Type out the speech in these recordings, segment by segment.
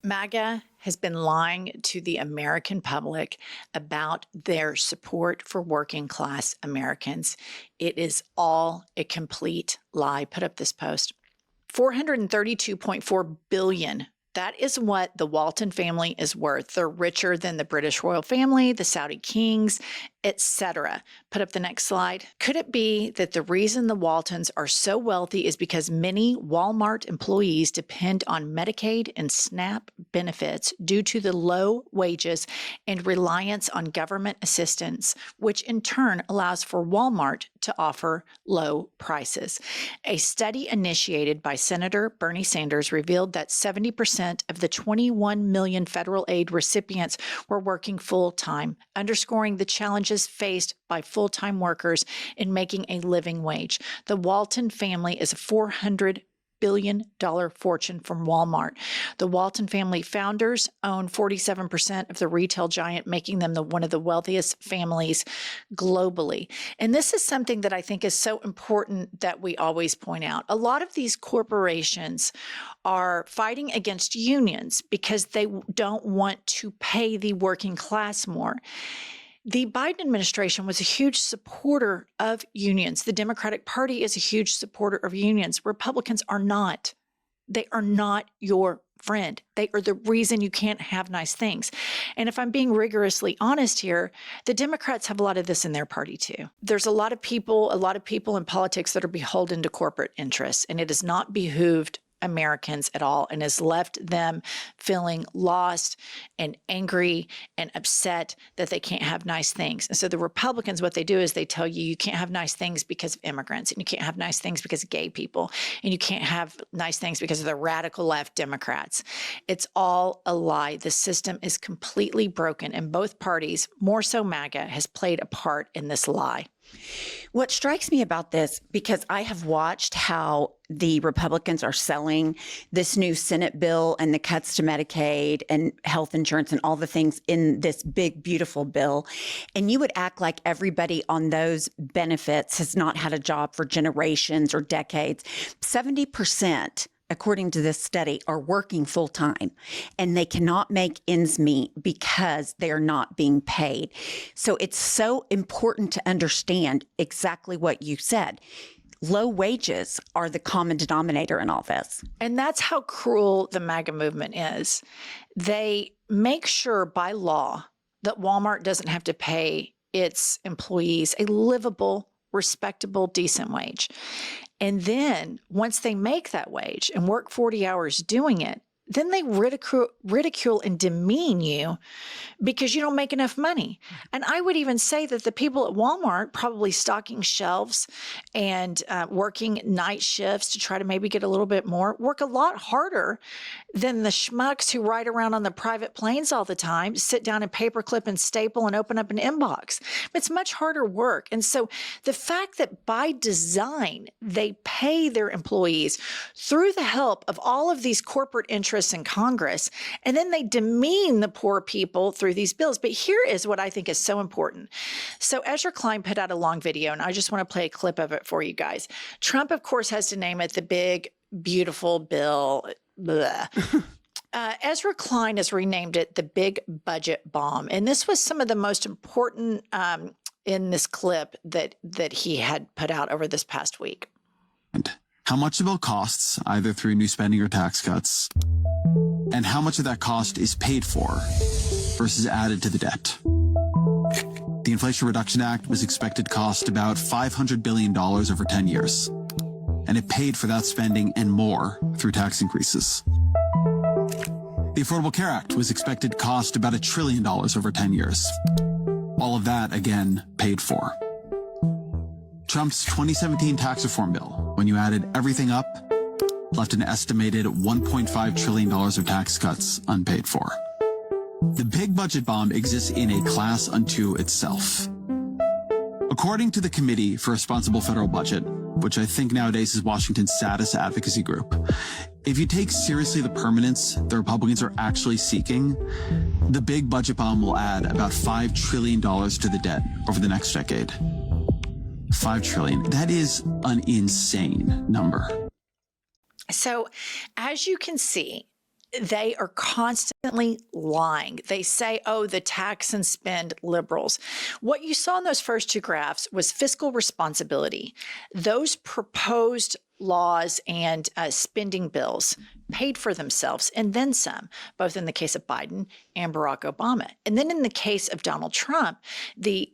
MAGA has been lying to the American public about their support for working class Americans. It is all a complete lie. Put up this post. $432.4 billion. That is what the Walton family is worth. They're richer than the British royal family, the Saudi kings, etc. Put up the next slide. Could it be that the reason the Waltons are so wealthy is because many Walmart employees depend on Medicaid and SNAP benefits due to the low wages and reliance on government assistance, which in turn allows for Walmart to offer low prices? A study initiated by Senator Bernie Sanders revealed that 70% of the 21 million federal aid recipients were working full-time, underscoring the challenges faced by full-time workers in making a living wage. The Walton family is a $400 billion fortune from Walmart. The Walton family founders own 47% of the retail giant, making them one of the wealthiest families globally. And this is something that I think is so important that we always point out. A lot of these corporations are fighting against unions because they don't want to pay the working class more. The Biden administration was a huge supporter of unions. The Democratic Party is a huge supporter of unions. Republicans are not. They are not your friend. They are the reason you can't have nice things. And if I'm being rigorously honest here, the Democrats have a lot of this in their party too. There's a lot of people in politics that are beholden to corporate interests, and it has not behooved Americans at all and has left them feeling lost and angry and upset that they can't have nice things. And so the Republicans, what they do is they tell you you can't have nice things because of immigrants, and you can't have nice things because of gay people, and you can't have nice things because of the radical left Democrats. It's all a lie. The system is completely broken, and both parties, more so MAGA, has played a part in this lie. What strikes me about this, because I have watched how the Republicans are selling this new Senate bill and the cuts to Medicaid and health insurance and all the things in this big, beautiful bill. And you would act like everybody on those benefits has not had a job for generations or decades. 70%. According to this study, are working full time, and they cannot make ends meet because they are not being paid. So it's so important to understand exactly what you said. Low wages are the common denominator in all this. And that's how cruel the MAGA movement is. They make sure by law that Walmart doesn't have to pay its employees a livable, respectable, decent wage. And then once they make that wage and work 40 hours doing it, then they ridicule and demean you because you don't make enough money. And I would even say that the people at Walmart, probably stocking shelves and working night shifts to try to maybe get a little bit more, work a lot harder than the schmucks who ride around on the private planes all the time, sit down and paperclip and staple and open up an inbox. It's much harder work. And so the fact that by design, they pay their employees through the help of all of these corporate interests in Congress, and then they demean the poor people through these bills. But here is what I think is so important. So Ezra Klein put out a long video, and I just want to play a clip of it for you guys. Trump, of course, has to name it the big, beautiful bill. Ezra Klein has renamed it the big budget bomb. And this was some of the most important in this clip that he had put out over this past week. How much the bill costs, either through new spending or tax cuts, and how much of that cost is paid for versus added to the debt. The Inflation Reduction Act was expected to cost about $500 billion over 10 years, and it paid for that spending and more through tax increases. The Affordable Care Act was expected to cost about $1 trillion over 10 years. All of that, again, paid for. Trump's 2017 tax reform bill, when you added everything up, left an estimated $1.5 trillion of tax cuts unpaid for. The big budget bomb exists in a class unto itself. According to the Committee for Responsible Federal Budget, which I think nowadays is Washington's saddest advocacy group, if you take seriously the permanence the Republicans are actually seeking, the big budget bomb will add about $5 trillion to the debt over the next decade. $5 trillion. That is an insane number. So as you can see, They are constantly lying. They say, oh, the tax and spend liberals. What you saw in those first two graphs was fiscal responsibility. Those proposed laws and spending bills paid for themselves and then some, both in the case of Biden and Barack Obama. And then in the case of Donald Trump, the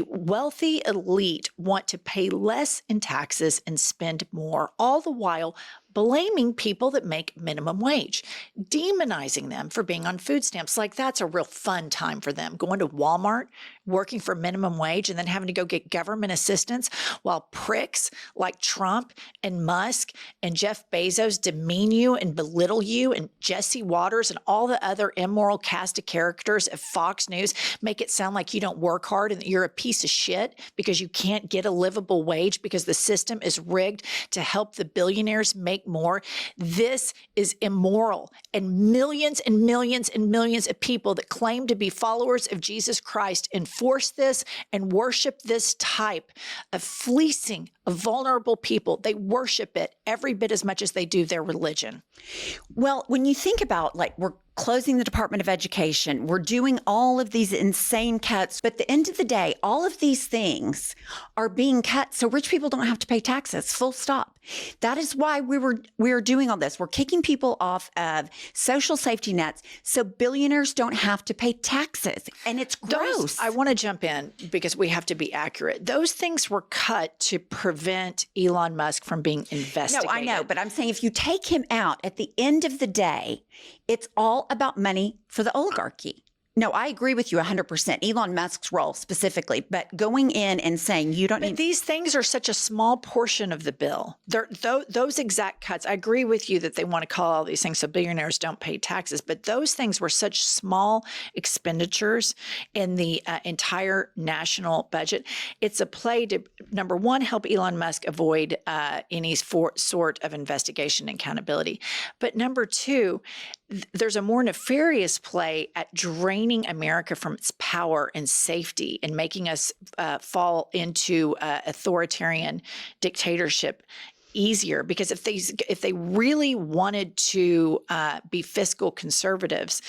wealthy elite want to pay less in taxes and spend more, all the while blaming people that make minimum wage, demonizing them for being on food stamps. Like that's a real fun time for them, going to Walmart, working for minimum wage, and then having to go get government assistance while pricks like Trump and Musk and Jeff Bezos demean you and belittle you, and Jesse Waters and all the other immoral cast of characters at Fox News make it sound like you don't work hard and that you're a piece of shit because you can't get a livable wage because the system is rigged to help the billionaires make more. This is immoral. And millions and millions and millions of people that claim to be followers of Jesus Christ enforce this and worship this type of fleecing of vulnerable people. They worship it every bit as much as they do their religion. Well, when you think about, like, we're closing the Department of Education, we're doing all of these insane cuts, but at the end of the day, all of these things are being cut so rich people don't have to pay taxes, full stop. That is why we are doing all this. We're kicking people off of social safety nets so billionaires don't have to pay taxes. And it's gross. I want to jump in because we have to be accurate. Those things were cut to prevent Elon Musk from being investigated. No, I know, but I'm saying if you take him out, at the end of the day, it's all about money for the oligarchy. No, I agree with you 100%. Elon Musk's role specifically, but going in and saying you don't need. These things are such a small portion of the bill. Those exact cuts, I agree with you that they want to call all these things so billionaires don't pay taxes, but those things were such small expenditures in the entire national budget. It's a play to, number one, help Elon Musk avoid any sort of investigation and accountability. But number two, there's a more nefarious play at draining America from its power and safety and making us fall into authoritarian dictatorship easier. Because if they really wanted to be fiscal conservatives,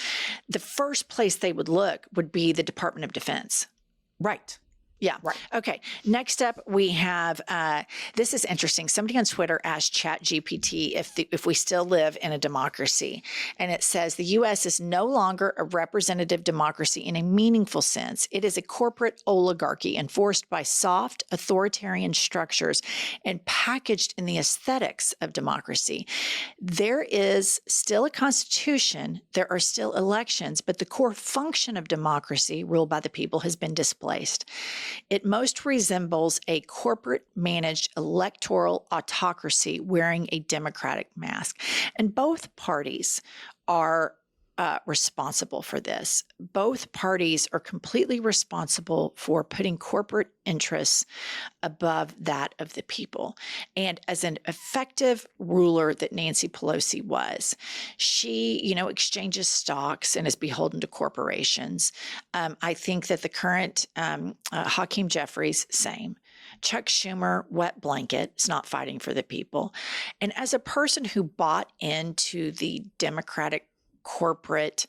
the first place they would look would be the Department of Defense. Right. Yeah. Right. Okay. Next up, we have, this is interesting. Somebody on Twitter asked ChatGPT if we still live in a democracy. And it says the U.S. is no longer a representative democracy in a meaningful sense. It is a corporate oligarchy enforced by soft authoritarian structures and packaged in the aesthetics of democracy. There is still a constitution. There are still elections, but the core function of democracy, ruled by the people, has been displaced. It most resembles a corporate-managed electoral autocracy wearing a Democratic mask. And both parties are responsible for this. Both parties are completely responsible for putting corporate interests above that of the people. And as an effective ruler that Nancy Pelosi was, she, exchanges stocks and is beholden to corporations. I think that the current Hakeem Jeffries, same. Chuck Schumer, wet blanket, is not fighting for the people. And as a person who bought into the Democratic corporate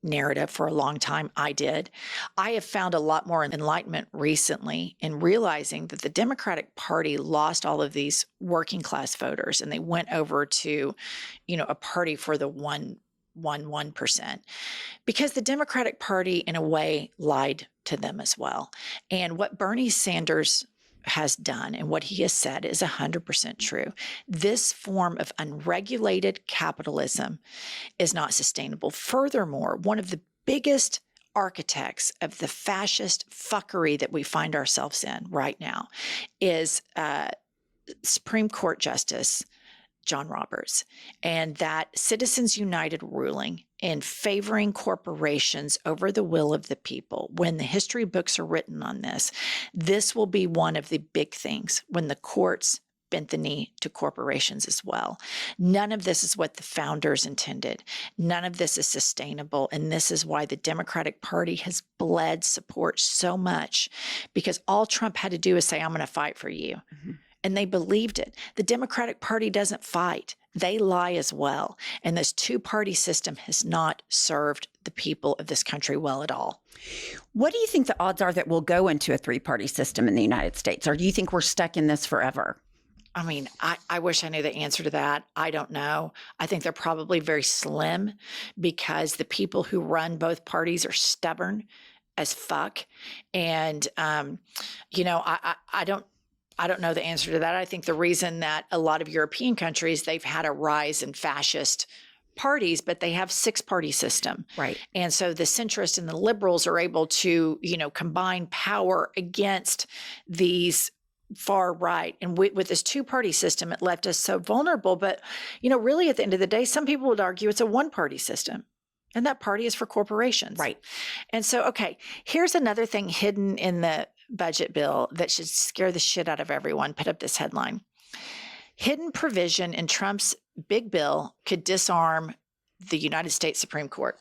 narrative for a long time, I did. I have found a lot more enlightenment recently in realizing that the Democratic Party lost all of these working class voters and they went over to, a party for the 1% because the Democratic Party in a way lied to them as well. And what Bernie Sanders has done and what he has said is 100% true. This form of unregulated capitalism is not sustainable. Furthermore, one of the biggest architects of the fascist fuckery that we find ourselves in right now is Supreme Court Justice John Roberts, and that Citizens United ruling in favoring corporations over the will of the people. When the history books are written on this will be one of the big things when the courts bent the knee to corporations as well. None of this is what the founders intended. None of this is sustainable. And this is why the Democratic Party has bled support so much, because all Trump had to do is say, I'm going to fight for you. Mm-hmm. And they believed it. The Democratic Party doesn't fight. They lie as well. And this two-party system has not served the people of this country well at all. What do you think the odds are that we'll go into a three-party system in the United States? Or do you think we're stuck in this forever? I mean, I wish I knew the answer to that. I don't know. I think they're probably very slim because the people who run both parties are stubborn as fuck. And, I don't know the answer to that. I think the reason that a lot of European countries, they've had a rise in fascist parties, but they have 6-party system. Right. And so the centrists and the liberals are able to, combine power against these far right. And with this 2-party system, it left us so vulnerable. But, really at the end of the day, some people would argue it's a 1-party system. And that party is for corporations. Right. And so, okay, here's another thing hidden in the budget bill that should scare the shit out of everyone. Put up this headline. Hidden provision in Trump's big bill could disarm the United States Supreme Court.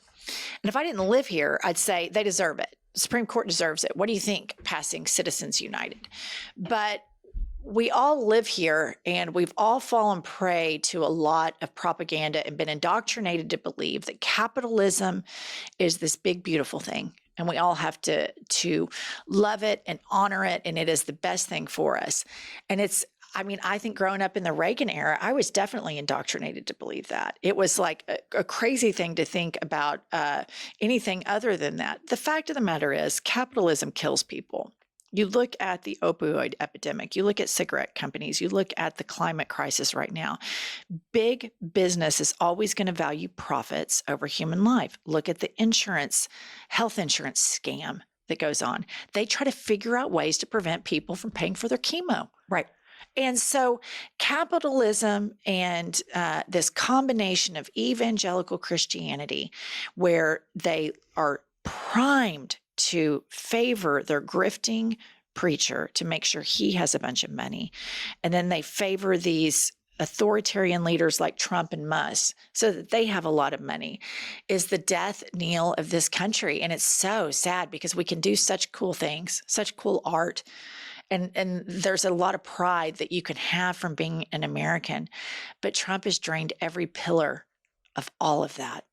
And if I didn't live here, I'd say they deserve it. The Supreme Court deserves it. What do you think, passing Citizens United? But we all live here and we've all fallen prey to a lot of propaganda and been indoctrinated to believe that capitalism is this big, beautiful thing. And we all have to love it and honor it. And it is the best thing for us. And I think growing up in the Reagan era, I was definitely indoctrinated to believe that. It was like a crazy thing to think about anything other than that. The fact of the matter is capitalism kills people. You look at the opioid epidemic, you look at cigarette companies, you look at the climate crisis right now. Big business is always going to value profits over human life. Look at the health insurance scam that goes on. They try to figure out ways to prevent people from paying for their chemo. Right. And so capitalism and this combination of evangelical Christianity, where they are primed to favor their grifting preacher to make sure he has a bunch of money. And then they favor these authoritarian leaders like Trump and Musk so that they have a lot of money, is the death knell of this country. And it's so sad because we can do such cool things, such cool art. And there's a lot of pride that you can have from being an American. But Trump has drained every pillar of all of that.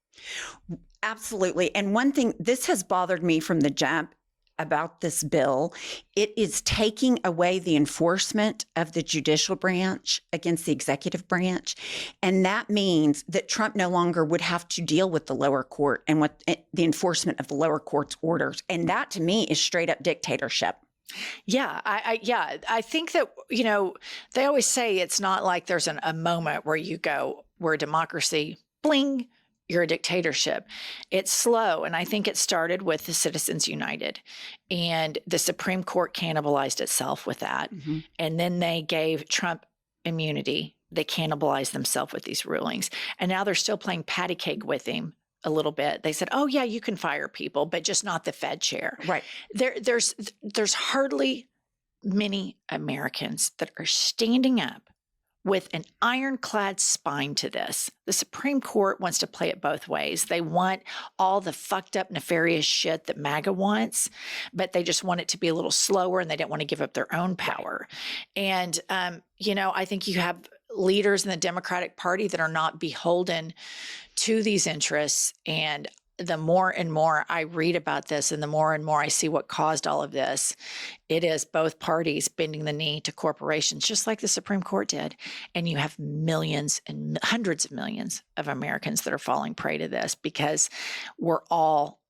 Absolutely. And one thing, this has bothered me from the jump about this bill. It is taking away the enforcement of the judicial branch against the executive branch. And that means that Trump no longer would have to deal with the lower court and with the enforcement of the lower court's orders. And that to me is straight up dictatorship. Yeah, I think that, they always say it's not like there's a moment where you go, we're a democracy, bling, you're a dictatorship. It's slow. And I think it started with the Citizens United, and the Supreme Court cannibalized itself with that. Mm-hmm. And then they gave Trump immunity. They cannibalized themselves with these rulings. And now they're still playing patty cake with him a little bit. They said, oh yeah, you can fire people, but just not the Fed chair. Right. There's hardly many Americans that are standing up with an ironclad spine to this. The Supreme Court wants to play it both ways. They want all the fucked up, nefarious shit that MAGA wants, but they just want it to be a little slower, and they don't want to give up their own power. And, I think you have leaders in the Democratic Party that are not beholden to these interests. And the more and more I read about this and the more and more I see what caused all of this, it is both parties bending the knee to corporations, just like the Supreme Court did. And you have millions and hundreds of millions of Americans that are falling prey to this because we're all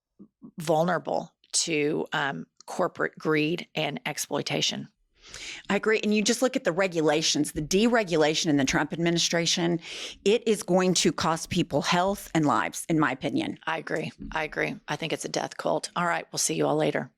vulnerable to corporate greed and exploitation. I agree. And you just look at the regulations, the deregulation in the Trump administration, it is going to cost people health and lives, in my opinion. I agree. I think it's a death cult. All right. We'll see you all later.